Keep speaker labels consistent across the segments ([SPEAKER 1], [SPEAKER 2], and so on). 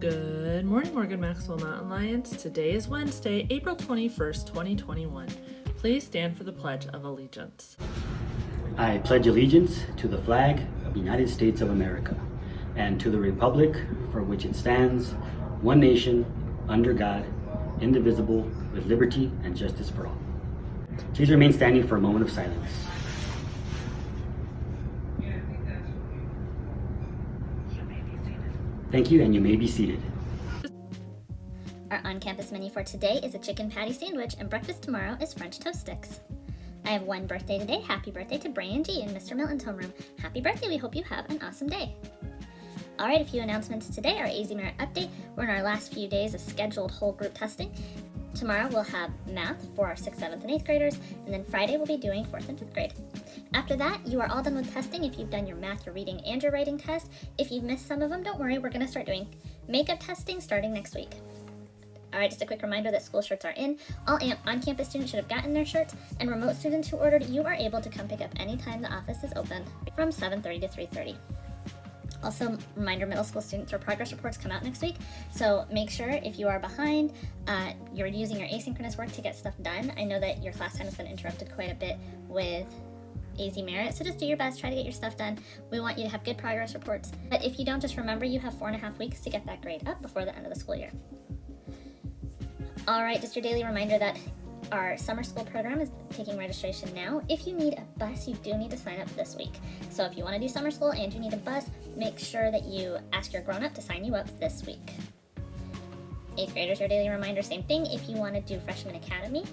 [SPEAKER 1] Good morning, Morgan Maxwell Mountain Lions. Today is Wednesday, April 21st, 2021. Please stand for the Pledge of Allegiance.
[SPEAKER 2] I pledge allegiance to the flag of the United States of America and to the republic for which it stands, one nation, under God, indivisible, with liberty and justice for all. Please remain standing for a moment of silence. Thank you, and you may be seated.
[SPEAKER 3] Our on-campus menu for today is a chicken patty sandwich, and breakfast tomorrow is French toast sticks. I have one birthday today. Happy birthday to Brian G. in Mr. Milton's homeroom. Happy birthday, we hope you have an awesome day. Alright, a few announcements today. Our AZ Merit update. We're in our last few days of scheduled whole group testing. Tomorrow we'll have math for our 6th, 7th, and 8th graders, and then Friday we'll be doing 4th and 5th grade. After that, you are all done with testing if you've done your math, your reading, and your writing test. If you've missed some of them, don't worry, we're going to start doing makeup testing starting next week. Alright, just a quick reminder that school shirts are in. All on-campus students should have gotten their shirts, and remote students who ordered, you are able to come pick up anytime the office is open from 7:30 to 3:30. Also, reminder, middle school students, their progress reports come out next week, so make sure if you are behind, you're using your asynchronous work to get stuff done. I know that your class time has been interrupted quite a bit with AZ Merit, so just do your best, try to get your stuff done. We want you to have good progress reports, but if you don't, just remember you have 4.5 weeks to get that grade up before the end of the school year. Alright, just your daily reminder that our summer school program is taking registration now. If you need a bus, you do need to sign up this week. So if you want to do summer school and you need a bus, make sure that you ask your grown-up to sign you up this week. 8th graders, your daily reminder, same thing. If you want to do Freshman Academy,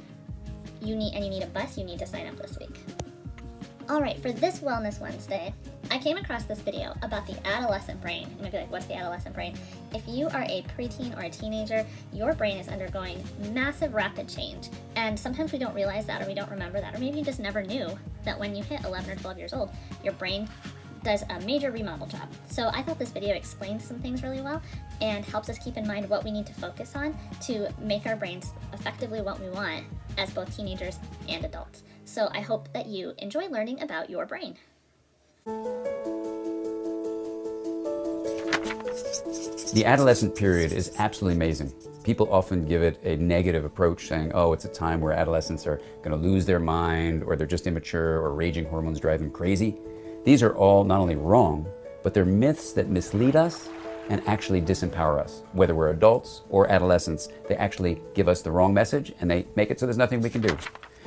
[SPEAKER 3] you need a bus, you need to sign up this week. Alright, for this Wellness Wednesday, I came across this video about the adolescent brain. You might be like, what's the adolescent brain? If you are a preteen or a teenager, your brain is undergoing massive rapid change. And sometimes we don't realize that, or we don't remember that, or maybe you just never knew that when you hit 11 or 12 years old, your brain does a major remodel job. So I thought this video explained some things really well and helps us keep in mind what we need to focus on to make our brains effectively what we want as both teenagers and adults. So I hope that you enjoy learning about your brain.
[SPEAKER 4] The adolescent period is absolutely amazing. People often give it a negative approach, saying, oh, it's a time where adolescents are going to lose their mind, or they're just immature, or raging hormones drive them crazy. These are all not only wrong, but they're myths that mislead us and actually disempower us. Whether we're adults or adolescents, they actually give us the wrong message and they make it so there's nothing we can do.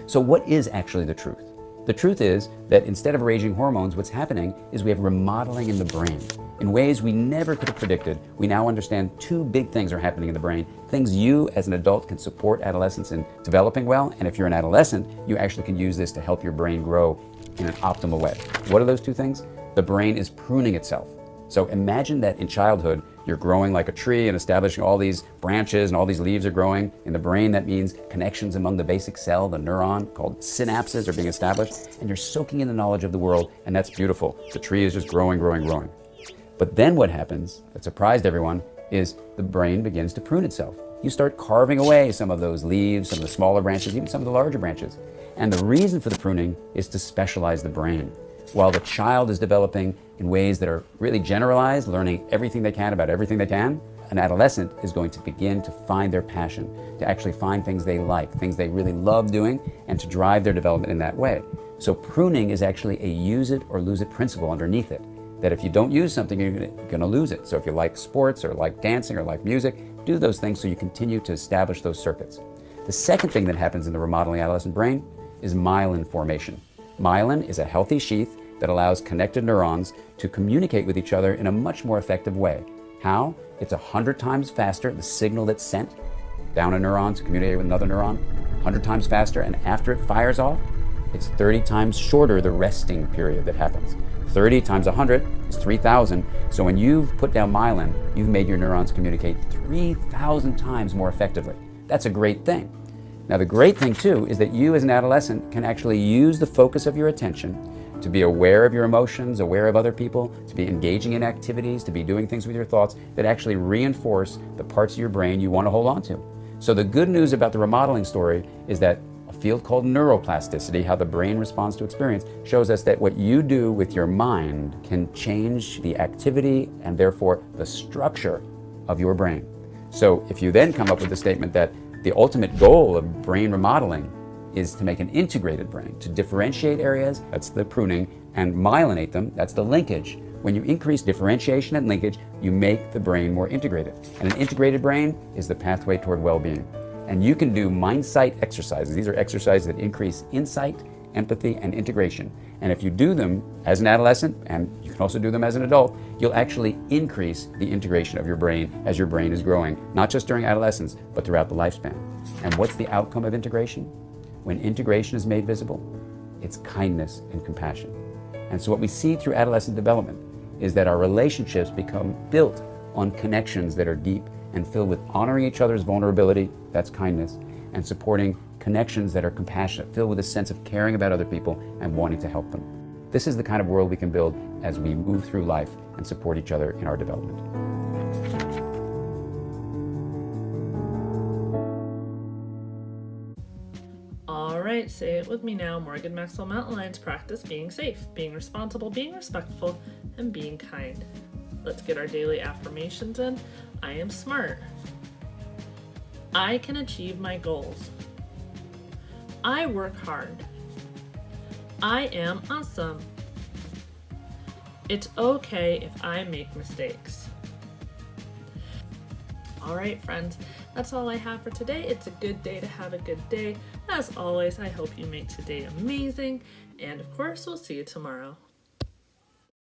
[SPEAKER 4] So what is actually the truth? The truth is that instead of raging hormones, what's happening is we have remodeling in the brain. In ways we never could have predicted, we now understand two big things are happening in the brain. Things you as an adult can support adolescents in developing well, and if you're an adolescent, you actually can use this to help your brain grow in an optimal way. What are those two things? The brain is pruning itself. So imagine that in childhood, you're growing like a tree and establishing all these branches and all these leaves are growing. In the brain, that means connections among the basic cell, the neuron, called synapses, are being established, and you're soaking in the knowledge of the world, and that's beautiful. The tree is just growing, growing, growing. But then what happens, that surprised everyone, is the brain begins to prune itself. You start carving away some of those leaves, some of the smaller branches, even some of the larger branches. And the reason for the pruning is to specialize the brain. While the child is developing in ways that are really generalized, learning everything they can about everything they can, an adolescent is going to begin to find their passion, to actually find things they like, things they really love doing, and to drive their development in that way. So pruning is actually a use it or lose it principle underneath it. That if you don't use something, you're going to lose it. So if you like sports or like dancing or like music, do those things so you continue to establish those circuits. The second thing that happens in the remodeling adolescent brain is myelin formation. Myelin is a healthy sheath that allows connected neurons to communicate with each other in a much more effective way. How? It's 100 times faster, the signal that's sent down a neuron to communicate with another neuron, 100 times faster, and after it fires off, it's 30 times shorter the resting period that happens. 30 times 100 is 3,000. So when you've put down myelin, you've made your neurons communicate 3,000 times more effectively. That's a great thing. Now the great thing too is that you as an adolescent can actually use the focus of your attention to be aware of your emotions, aware of other people, to be engaging in activities, to be doing things with your thoughts that actually reinforce the parts of your brain you want to hold on to. So the good news about the remodeling story is that a field called neuroplasticity, how the brain responds to experience, shows us that what you do with your mind can change the activity and therefore the structure of your brain. So if you then come up with the statement that the ultimate goal of brain remodeling is to make an integrated brain, to differentiate areas, that's the pruning, and myelinate them, that's the linkage. When you increase differentiation and linkage, you make the brain more integrated. And an integrated brain is the pathway toward well-being. And you can do mind-sight exercises. These are exercises that increase insight, empathy, and integration. And if you do them as an adolescent, and you can also do them as an adult, you'll actually increase the integration of your brain as your brain is growing, not just during adolescence, but throughout the lifespan. And what's the outcome of integration? When integration is made visible, it's kindness and compassion. And so what we see through adolescent development is that our relationships become built on connections that are deep and filled with honoring each other's vulnerability, that's kindness, and supporting connections that are compassionate, filled with a sense of caring about other people and wanting to help them. This is the kind of world we can build as we move through life and support each other in our development.
[SPEAKER 1] All right, say it with me now. Morgan Maxwell Mountain Lions practice being safe, being responsible, being respectful, and being kind. Let's get our daily affirmations in. I am smart. I can achieve my goals. I work hard. I am awesome. It's okay if I make mistakes. All right, friends, that's all I have for today. It's a good day to have a good day. As always, I hope you make today amazing. And of course, we'll see you tomorrow.